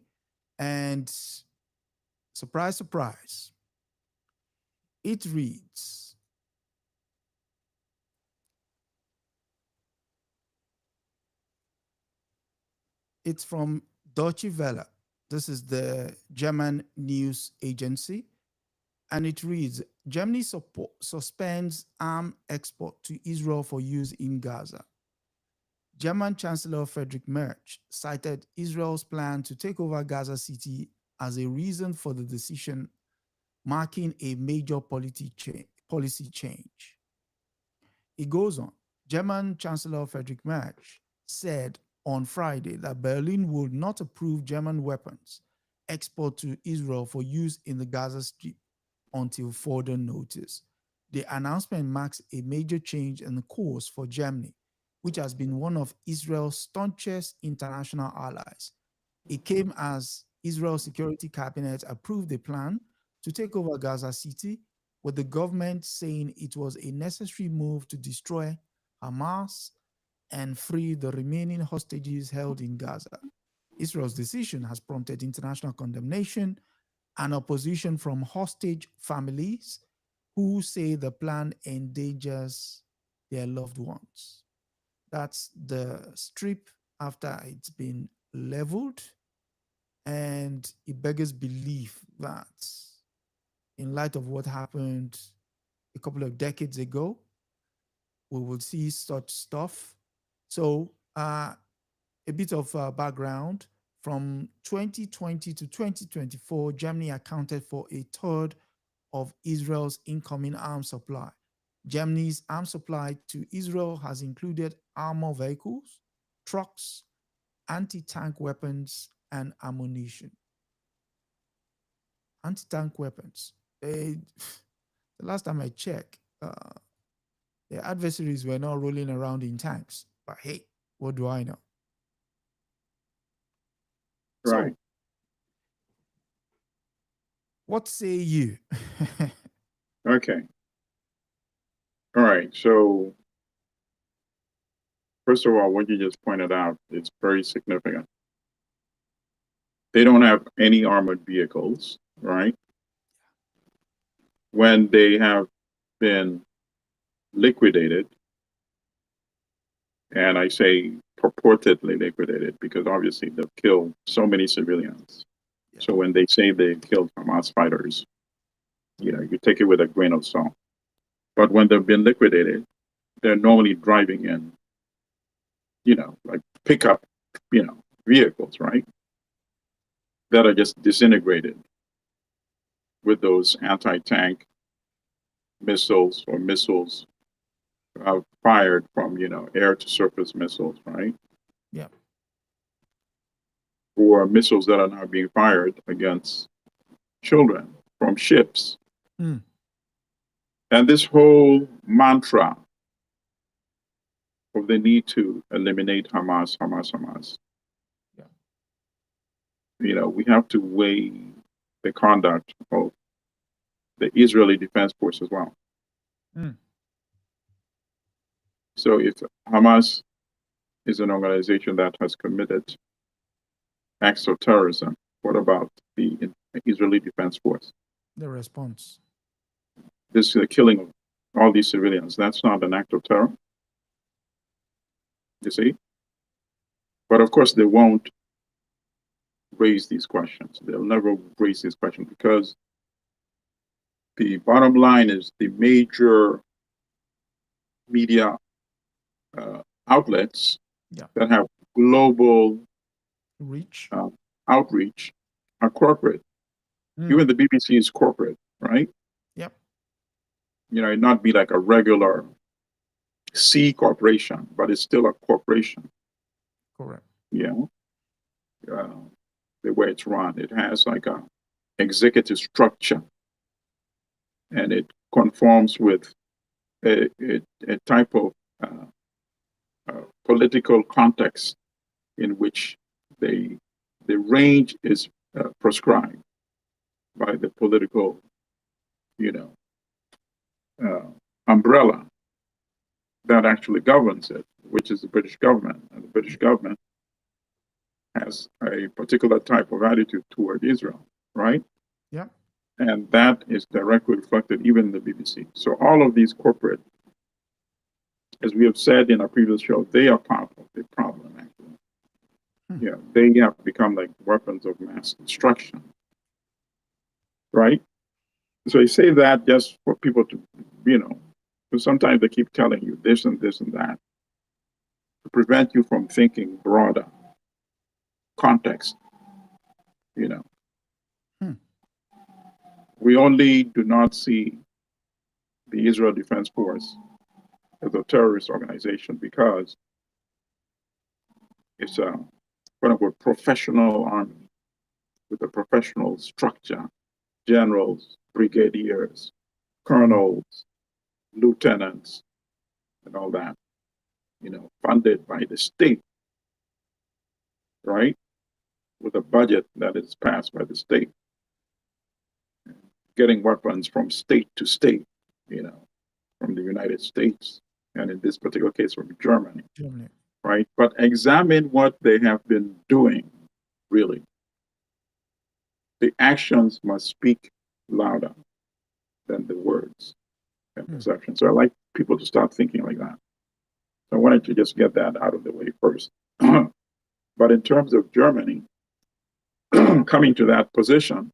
and surprise, surprise, it reads, it's from Deutsche Welle. This is the German news agency. And it reads, Germany suspends arm export to Israel for use in Gaza. German Chancellor Friedrich Merz cited Israel's plan to take over Gaza City as a reason for the decision, marking a major policy change. It goes on. German Chancellor Friedrich Merz said on Friday that Berlin would not approve German weapons export to Israel for use in the Gaza Strip until further notice. The announcement marks a major change in the course for Germany, which has been one of Israel's staunchest international allies. It came as Israel's security cabinet approved a plan to take over Gaza City, with the government saying it was a necessary move to destroy Hamas and free the remaining hostages held in Gaza. Israel's decision has prompted international condemnation and opposition from hostage families who say the plan endangers their loved ones. That's the strip after it's been leveled. And it beggars belief that, in light of what happened a couple of decades ago, we will see such stuff. So, a bit of background. From 2020 to 2024, Germany accounted for a third of Israel's incoming arms supply. Germany's arms supply to Israel has included armor vehicles, trucks, anti-tank weapons, and ammunition. Anti-tank weapons. The last time I checked, the adversaries were not rolling around in tanks. But hey, what do I know? Right. So, what say you? Okay. All right. So, first of all, what you just pointed out is very significant. They don't have any armored vehicles, right? When they have been liquidated, and I say purportedly liquidated because obviously they've killed so many civilians. Yeah. So when they say they killed Hamas fighters, you take it with a grain of salt. But when they've been liquidated, they're normally driving in, like pickup, vehicles, right? That are just disintegrated with those anti-tank missiles or missiles fired from, air to surface missiles, right? Yeah. Or missiles that are now being fired against children from ships. Mm. And this whole mantra of the need to eliminate Hamas. Yeah. We have to weigh the conduct of the Israeli Defense Force as well. Mm. So if Hamas is an organization that has committed acts of terrorism, what about the Israeli Defense Force? The response. This killing of all these civilians, that's not an act of terror. You see? But of course, they won't raise these questions. They'll never raise these questions because the bottom line is the major media outlets that have global reach, outreach are corporate. Even the BBC is corporate, right? Yep. It not be like a regular C corporation, but it's still a corporation. Correct. The way it's run, it has like a executive structure, and it conforms with a type of political context in which the range is prescribed by the political, umbrella that actually governs it, which is the British government. And the British government has a particular type of attitude toward Israel, right? Yeah. And that is directly reflected even in the BBC. So all of these corporate, as we have said in our previous show, they are part of the problem, actually. Yeah, they have become like weapons of mass destruction, right? So I say that just for people to, because sometimes they keep telling you this and this and that to prevent you from thinking broader context, We only do not see the Israel Defense Force as a terrorist organization because it's a quote-unquote professional army with a professional structure, generals, brigadiers, colonels, lieutenants, and all that, funded by the state, right? With a budget that is passed by the state. Getting weapons from state to state, from the United States, and in this particular case from Germany. Right? But examine what they have been doing, really. The actions must speak louder than the words and perception. So I like people to start thinking like that. So I wanted to just get that out of the way first. But in terms of Germany, coming to that position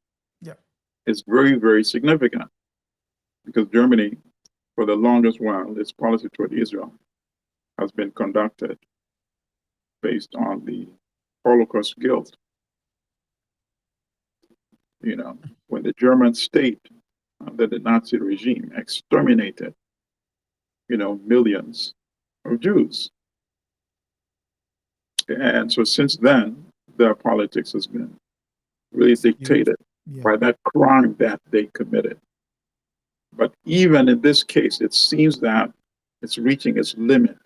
is very, very significant because Germany, for the longest while, its policy toward Israel has been conducted based on the Holocaust guilt. When the German state under the Nazi regime, exterminated, millions of Jews. And so since then, their politics has been really dictated by that crime that they committed. But even in this case, it seems that it's reaching its limit,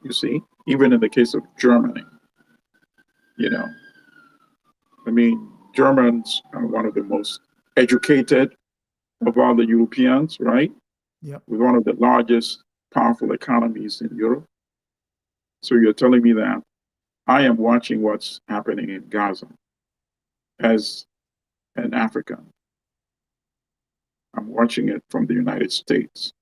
you see, even in the case of Germany. I mean, Germans are one of the most educated of all the Europeans, right? Yeah. With one of the largest, powerful economies in Europe. So you're telling me that I am watching what's happening in Gaza as an African. I'm watching it from the United States.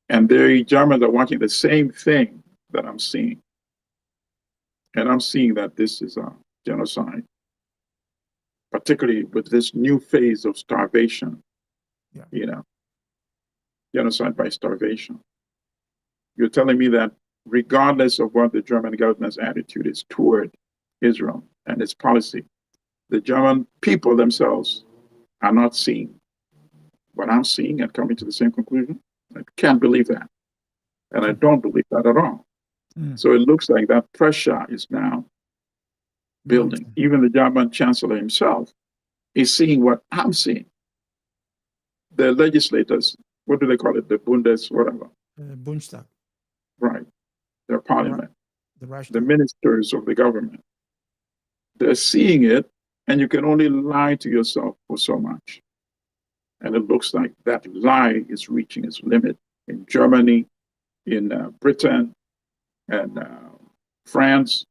And the Germans are watching the same thing that I'm seeing. And I'm seeing that this is a genocide, particularly with this new phase of starvation, genocide by starvation. You're telling me that regardless of what the German government's attitude is toward Israel and its policy, the German people themselves are not seeing what I'm seeing and coming to the same conclusion? I can't believe that. And I don't believe that at all. So it looks like that pressure is now building. Even the German chancellor himself is seeing what I'm seeing. The legislators, what do they call it? The Bundes, whatever. Bundestag. Right. Their parliament. The ministers of the government. They're seeing it, and you can only lie to yourself for so much. And it looks like that lie is reaching its limit in Germany, in Britain, and France,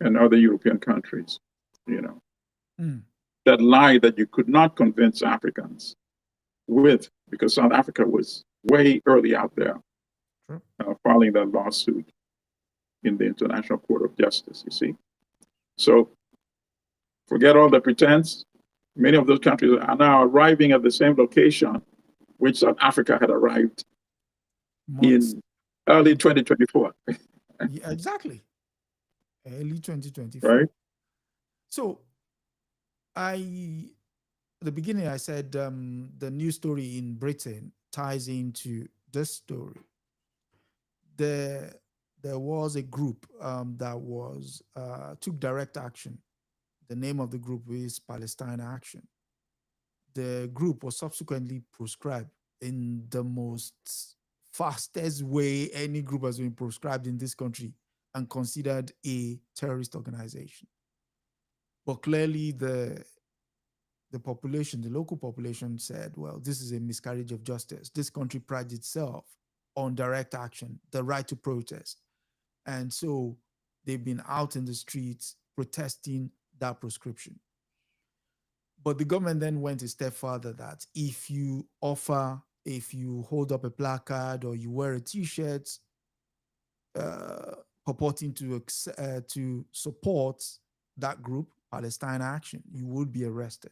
and other European countries. That lie that you could not convince Africans with, because South Africa was way early out there, filing that lawsuit in the International Court of Justice, you see. So forget all the pretense. Many of those countries are now arriving at the same location which South Africa had arrived in early 2024. Yeah, exactly. Early 2024. Right. So at the beginning, I said the news story in Britain ties into this story. There was a group that took direct action. The name of the group is Palestine Action. The group was subsequently proscribed in the most fastest way any group has been proscribed in this country and considered a terrorist organization. But clearly the population, the local population said, well, this is a miscarriage of justice. This country prides itself on direct action, the right to protest. And so they've been out in the streets protesting that proscription. But the government then went a step further that if you hold up a placard or you wear a T-shirt purporting to support that group, Palestine Action, you would be arrested.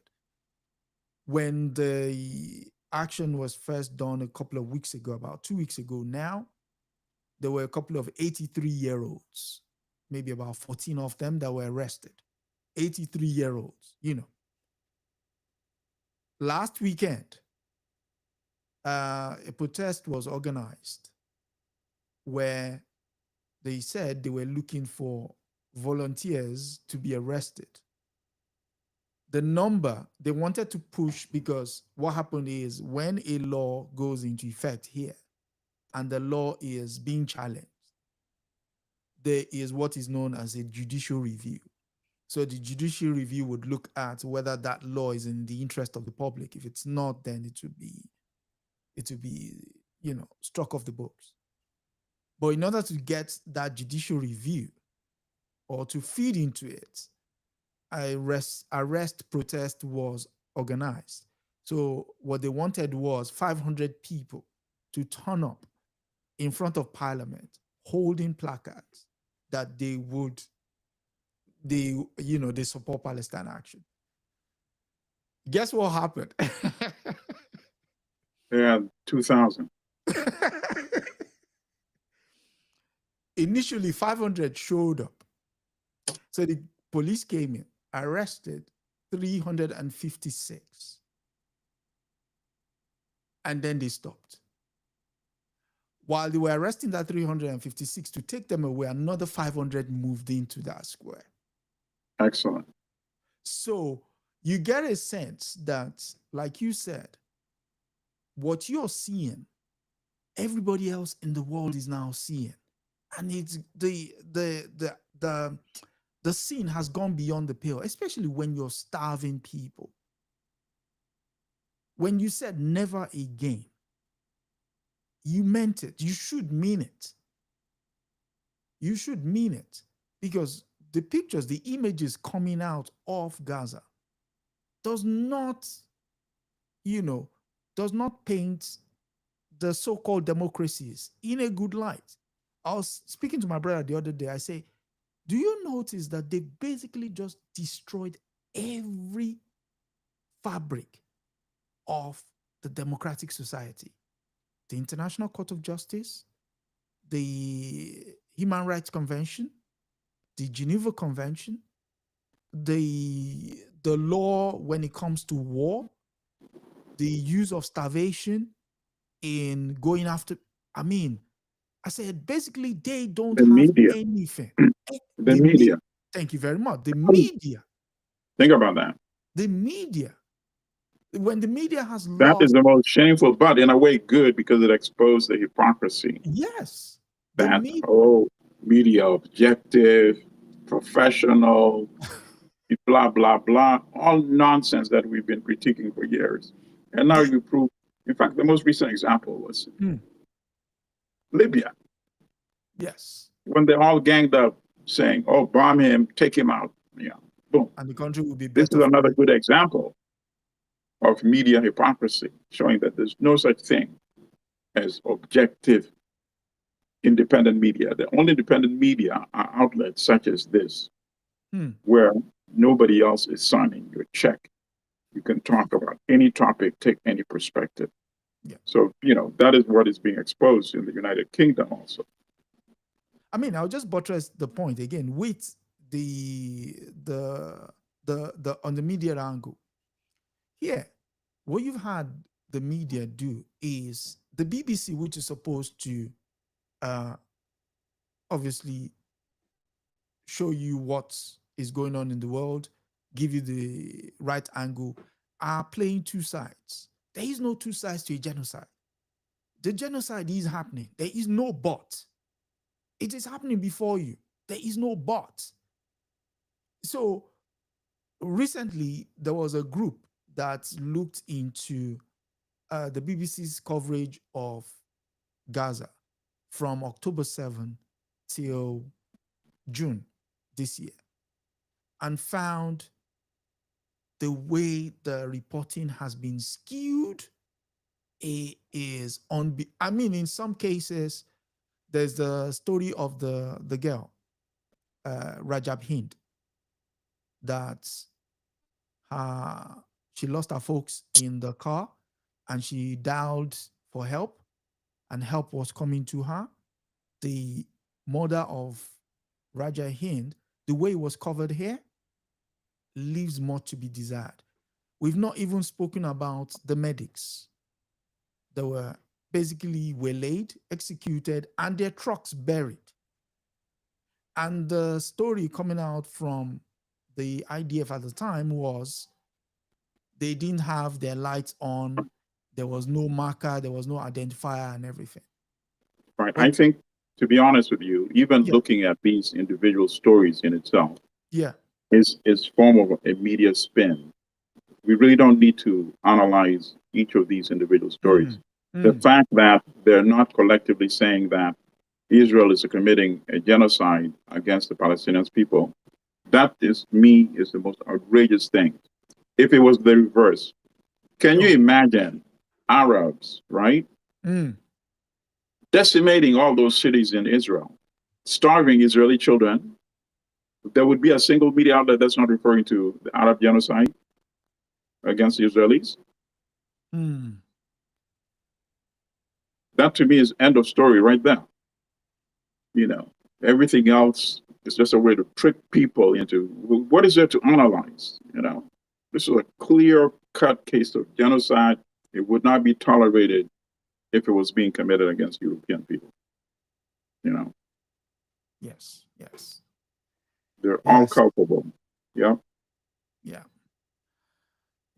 When the action was first done a couple of weeks ago, about 2 weeks ago now, there were a couple of 83-year-olds, maybe about 14 of them that were arrested. 83-year-olds, Last weekend, a protest was organized where they said they were looking for volunteers to be arrested. The number they wanted to push, because what happened is when a law goes into effect here and the law is being challenged, there is what is known as a judicial review. So the judicial review would look at whether that law is in the interest of the public. If it's not, then it would be struck off the books. But in order to get that judicial review or to feed into it, arrest protest was organized. So what they wanted was 500 people to turn up in front of Parliament holding placards that they support Palestine Action. Guess what happened? Yeah, 2,000. Initially, 500 showed up. So the police came in, arrested 356. and then they stopped. While they were arresting that 356 to take them away, another 500 moved into that square. Excellent. So you get a sense that, like you said, what you're seeing, everybody else in the world is now seeing. And it's the scene has gone beyond the pale, especially when you're starving people. When you said never again, you meant it. You should mean it. You should mean it, because the pictures, the images coming out of Gaza does not paint the so-called democracies in a good light. I was speaking to my brother the other day. I say, do you notice that they basically just destroyed every fabric of the democratic society? The International Court of Justice, the Human Rights Convention, the Geneva Convention, the law when it comes to war, the use of starvation in going after, I said, basically, they don't The have media. anything. The media. Thank you very much. The media. Think about that. The media. When the media has That lost. is the most shameful, but in a way good, because it exposed the hypocrisy. Yes. That, media objective, professional, blah, blah, blah, all nonsense that we've been critiquing for years. And now you prove, in fact, the most recent example was Libya. Yes. When they all ganged up saying, oh, bomb him, take him out. Yeah, boom. And the country will be better. This is another good example of media hypocrisy, showing that there's no such thing as objective, independent media. The only independent media are outlets such as this, where nobody else is signing your check. You can talk about any topic, take any perspective. Yeah. So, that is what is being exposed in the United Kingdom also. I'll just buttress the point again with the on the media angle. Here, what you've had the media do is the BBC, which is supposed to obviously show you what is going on in the world, give you the right angle, are playing two sides. There is no two sides to a genocide. The genocide is happening. There is no but. It is happening before you. There is no but. So recently, there was a group that looked into the BBC's coverage of Gaza from October 7 till June this year, and found the way the reporting has been skewed is in some cases, there's the story of the girl, Rajab Hind, that she lost her folks in the car and she dialed for help, and help was coming to her. The mother of Raja Hind, the way it was covered here, leaves much to be desired. We've not even spoken about the medics that were basically waylaid, executed, and their trucks buried. And the story coming out from the IDF at the time was they didn't have their lights on, there was no marker, there was no identifier and everything. Right. But I think, to be honest with you, even looking at these individual stories in itself is form of a media spin. We really don't need to analyze each of these individual stories. The fact that they're not collectively saying that Israel is committing a genocide against the Palestinian people, that is the most outrageous thing. If it was the reverse, can you imagine Arabs, right? Decimating all those cities in Israel, starving Israeli children? There would be a single media outlet that's not referring to the Arab genocide against the Israelis. That to me is end of story right there. Everything else is just a way to trick people into what is there to analyze. This is a clear-cut case of genocide. It would not be tolerated if it was being committed against European people. You know, Yes. Yes. they're all Yes. culpable. Yeah. Yeah.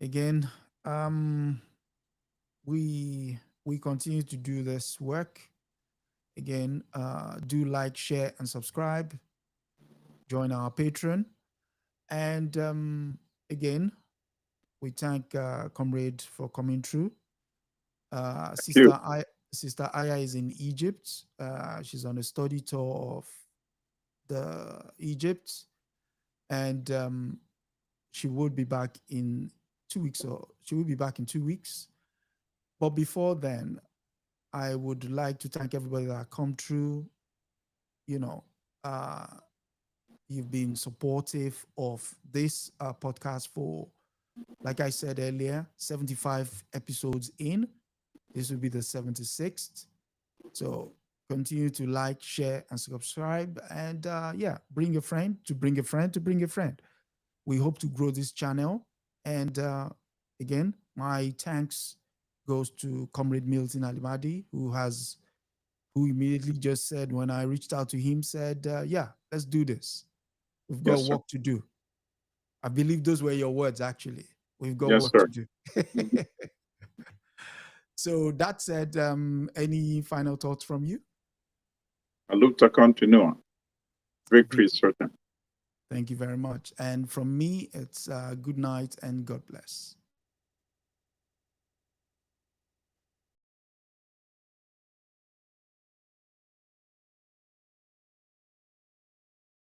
Again, we continue to do this work. Again, do like, share, and subscribe. Join our Patreon. And again, we thank Comrade for coming through. Thank you. Sister Aya is in Egypt. She's on a study tour of the Egypt, and she would be back in 2 weeks, or she will be back in 2 weeks. But before then, I would like to thank everybody that come through. You know, uh, you've been supportive of this podcast for, like I said earlier, 75 episodes in. This will be the 76th. So continue to like, share, and subscribe. And yeah, bring a friend to bring a friend to bring a friend. We hope to grow this channel. And again, my thanks goes to Comrade Milton Allimadi, who immediately just said, when I reached out to him, said, yeah, let's do this. We've got Yes, sir. work to do. I believe those were your words, actually. We've got Yes, work to sir. do. Mhm. So that said, any final thoughts from you? A luta continua. Victory is Victory. certain. Thank you very much. And from me, it's good night and God bless.